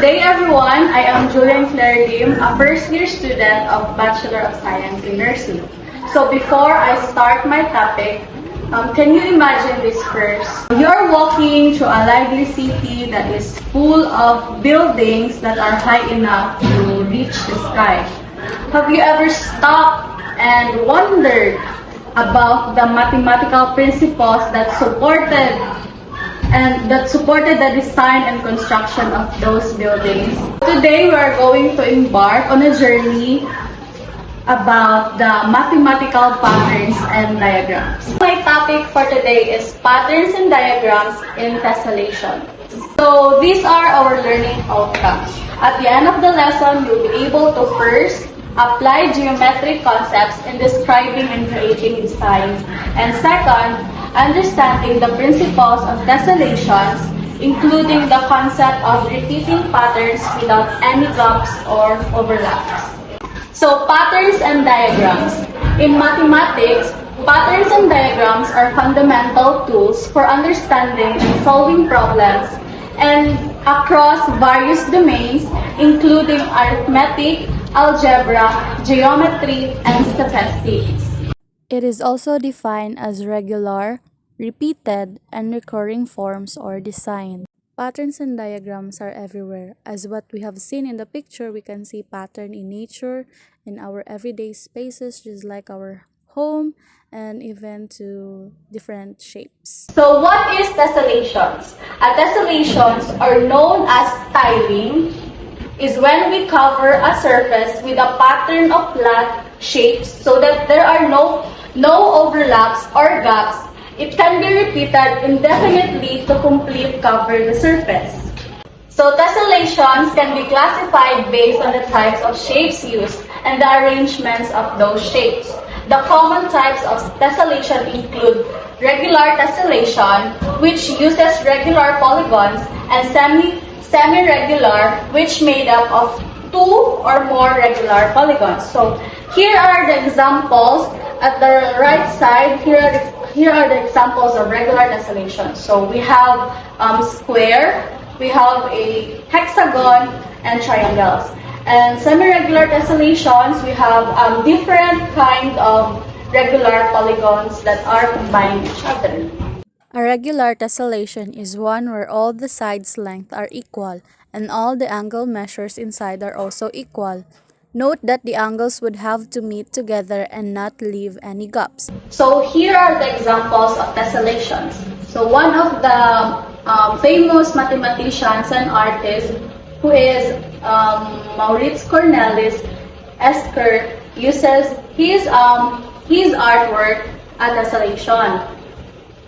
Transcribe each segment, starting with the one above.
day everyone, I am Julien Claire Lim, a first-year student of Bachelor of Science in Nursing. So before I start my topic, can you imagine this first? You're walking through a lively city that is full of buildings that are high enough to reach the sky. Have you ever stopped and wondered about the mathematical principles that supported the design and construction of those buildings? Today we are going to embark on a journey about the mathematical patterns and diagrams. My topic for today is patterns and diagrams in tessellation. So these are our learning outcomes. At the end of the lesson, you'll be able to first apply geometric concepts in describing and creating designs, and second, understanding the principles of tessellations, including the concept of repeating patterns without any gaps or overlaps. So, patterns and diagrams. In mathematics, patterns and diagrams are fundamental tools for understanding and solving problems and across various domains, including arithmetic, algebra, geometry, and statistics. It is also defined as regular, repeated, and recurring forms or design. Patterns and diagrams are everywhere. As what we have seen in the picture, we can see pattern in nature, in our everyday spaces, just like our home, and even to different shapes. So what is tessellations? Tessellations are known as tiling, is when we cover a surface with a pattern of flat shapes so that there are no overlaps or gaps. It can be repeated indefinitely to complete cover the surface. So tessellations can be classified based on the types of shapes used and the arrangements of those shapes. The common types of tessellation include regular tessellation, which uses regular polygons, and semi-regular, which made up of two or more regular polygons. So here are the examples. At the right side, here are the examples of regular tessellation. So we have square, we have a hexagon, and triangles. And semi-regular tessellations, we have different kind of regular polygons that are combined with each other. A regular tessellation is one where all the sides' lengths are equal and all the angle measures inside are also equal. Note that the angles would have to meet together and not leave any gaps. So here are the examples of tessellations. So one of the famous mathematicians and artists, who is Maurice Cornelis Esker, uses his artwork a tessellation.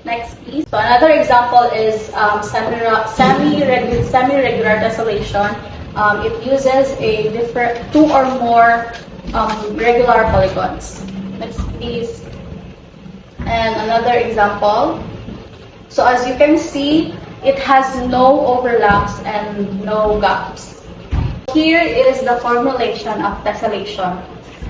Next, please. So another example is semi-regular tessellation. It uses two or more regular polygons. Next, please. And another example. So as you can see, it has no overlaps and no gaps. Here is the formulation of tessellation.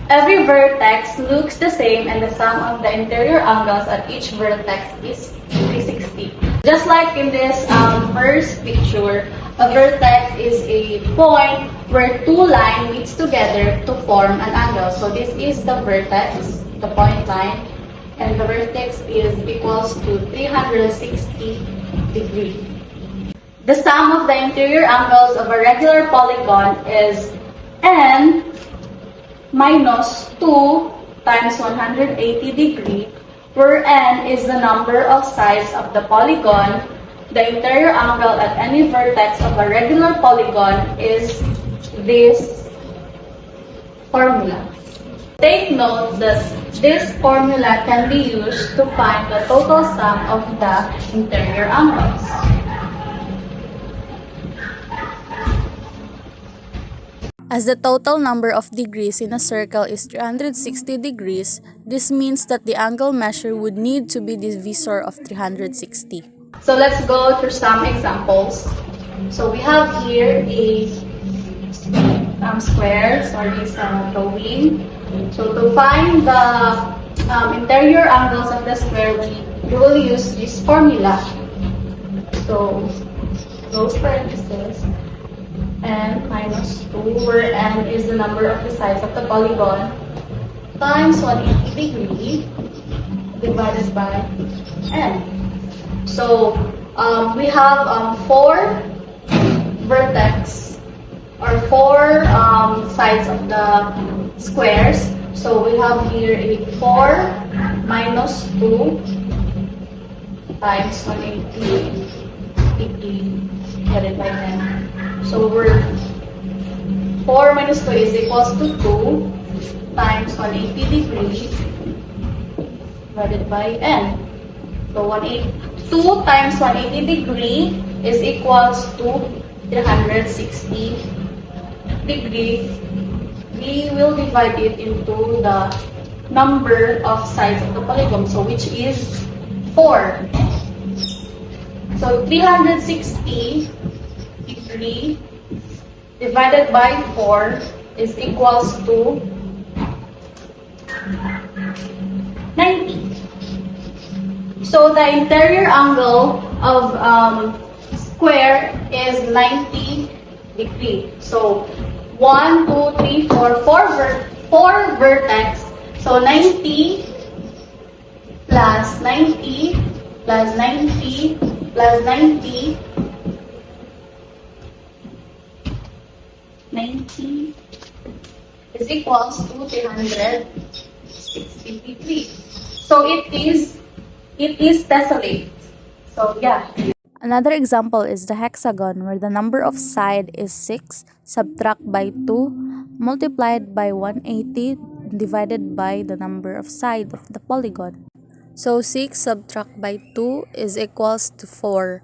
Every vertex looks the same and the sum of the interior angles at each vertex is 360. Just like in this first picture, a vertex is a point where two lines meet together to form an angle. So this is the vertex, the point line, and the vertex is equals to 360 degrees. The sum of the interior angles of a regular polygon is n minus 2 times 180 degrees, where n is the number of sides of the polygon. The interior angle at any vertex of a regular polygon is this formula. Take note that this formula can be used to find the total sum of the interior angles. As the total number of degrees in a circle is 360 degrees, this means that the angle measure would need to be the divisor of 360. So let's go through some examples. So we have here a square, drawing. So to find the interior angles of the square, we will use this formula. So those parentheses, and n minus 2, where n is the number of the sides of the polygon, times 180 degree divided by n. So we have 4 vertex or 4 sides of the squares. So we have here a 4 minus 2 times 180 degree divided by n. So we're 4 minus 2 is equals to 2 times 180 degree divided by n. So 2 times 180 degree is equals to 360 degree. We will divide it into the number of sides of the polygon, so which is 4. So 360 degree divided by 4 is equals to 90. So the interior angle of square is 90 degree. So 1, 2, 3, 4, 4 vertex. So 90 plus 90 plus 90 plus 90 is equals to 360 degrees. So it is tessellate. So yeah. Another example is the hexagon, where the number of side is 6, subtract by 2, multiplied by 180, divided by the number of side of the polygon. So 6 subtract by 2 is equals to 4,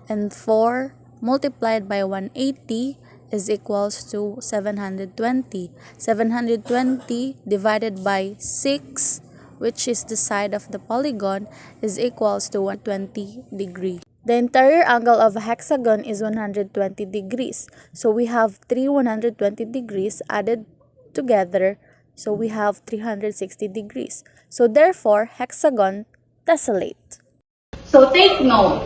and 4 multiplied by 180 is equals to 720. 720 divided by 6, which is the side of the polygon, is equals to 120 degree. The interior angle of a hexagon is 120 degrees. So we have 3 120 degrees added together. So we have 360 degrees. So therefore, hexagon tessellate. So take note,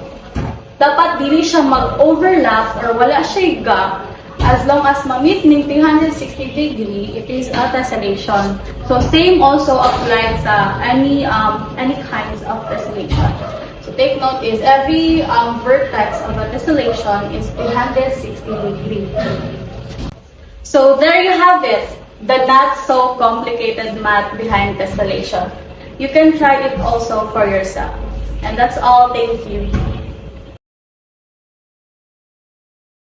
dapat dili siya mag-overlap or wala siya gap. As long as ma-meet ng 360 degree, it is a tessellation. So same also applies sa any kinds of tessellation. So take note is every vertex of a tessellation is 360 degree. So there you have it, the not so complicated math behind tessellation. You can try it also for yourself. And that's all. Thank you.